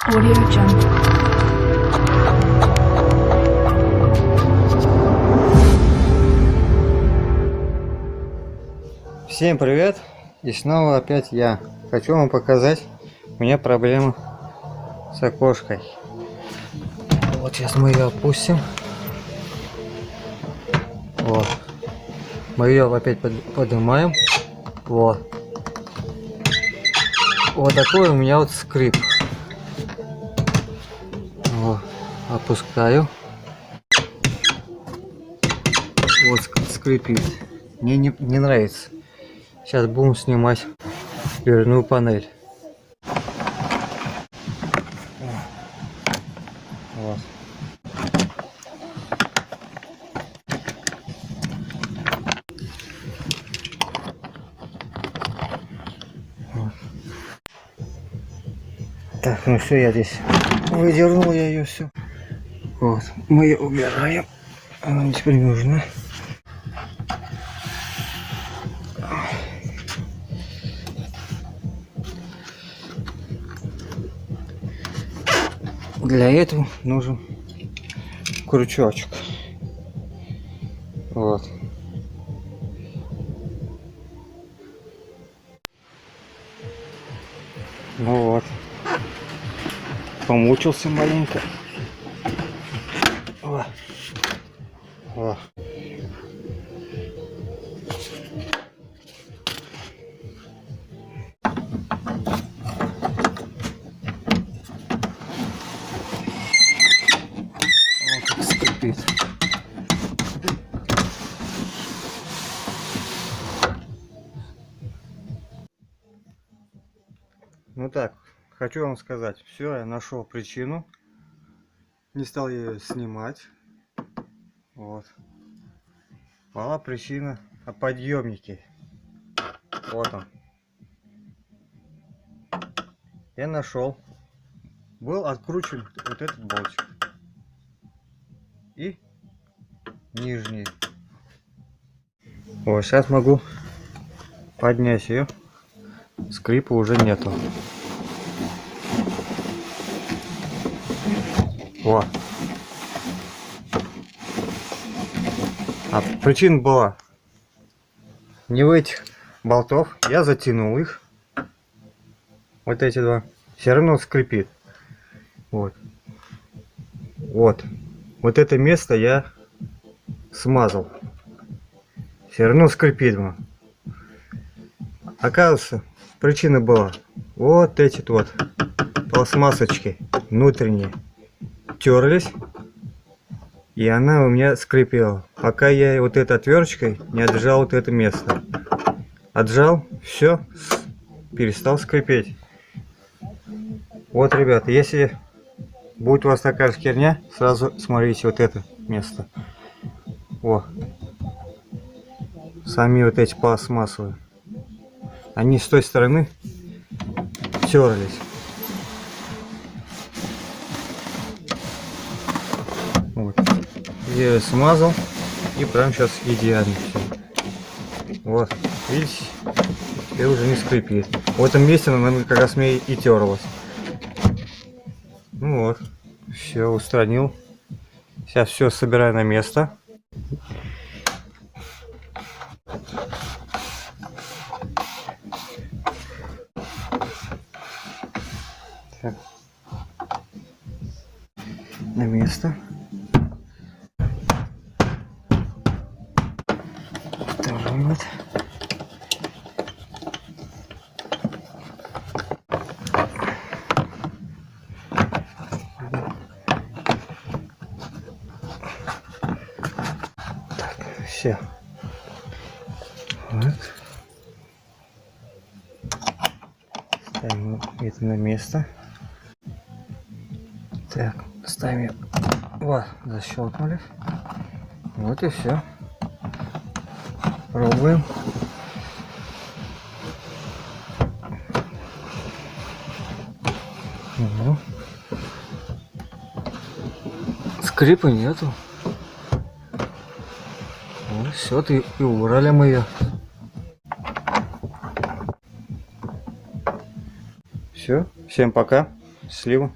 Audio Jungle. Всем привет! И снова опять я. Хочу вам показать, у меня проблема с окошкой. Вот сейчас мы ее опустим. Вот. Мы ее опять поднимаем. Вот. Вот такой у меня вот скрип. Вот. Опускаю. Вот скрипит. Мне не нравится. Сейчас будем снимать дверную панель. Вот. Вот. Так, ну все, я здесь выдернул я ее все. Вот, мы ее убираем. Она теперь не нужна. Для этого нужен крючочек. Вот. Ну вот. Помучился маленько. О. О. Вот так скрипит. Ну так, хочу вам сказать, все, я нашел причину. Не стал ее снимать. Вот. Была причина о подъемнике. Вот он. Я нашел. Был откручен вот этот болтик. И нижний. Вот, сейчас могу поднять ее. Скрипа уже нету. Во. А причина была не в этих болтов. Я затянул их. Вот эти два. Все равно скрипит. Вот. Вот. Вот это место я смазал. Все равно скрипит. Оказывается, причина была вот эти вот пластмассочки внутренние терлись, и она у меня скрипела, пока я вот этой отверточкой не отжал вот это место. Отжал, все, перестал скрипеть. Вот, ребята, если будет у вас такая херня, сразу смотрите вот это место. О, сами вот эти пластмассовые, они с той стороны терлись. Вот. Я ее смазал, и прям сейчас идеально все. Вот, видите, теперь уже не скрипит. В этом месте она как раз мне и терлась. Ну вот, все устранил. Сейчас все собираю на место. Так. На место. Второй вот. Так, все. Вот. Ставим это на место. Так, ставим. Вот, защелкнули. Вот и все. Пробуем. Угу. Скрипа нету. Ну, все, и убрали мы ее. Все, всем пока, счастливо.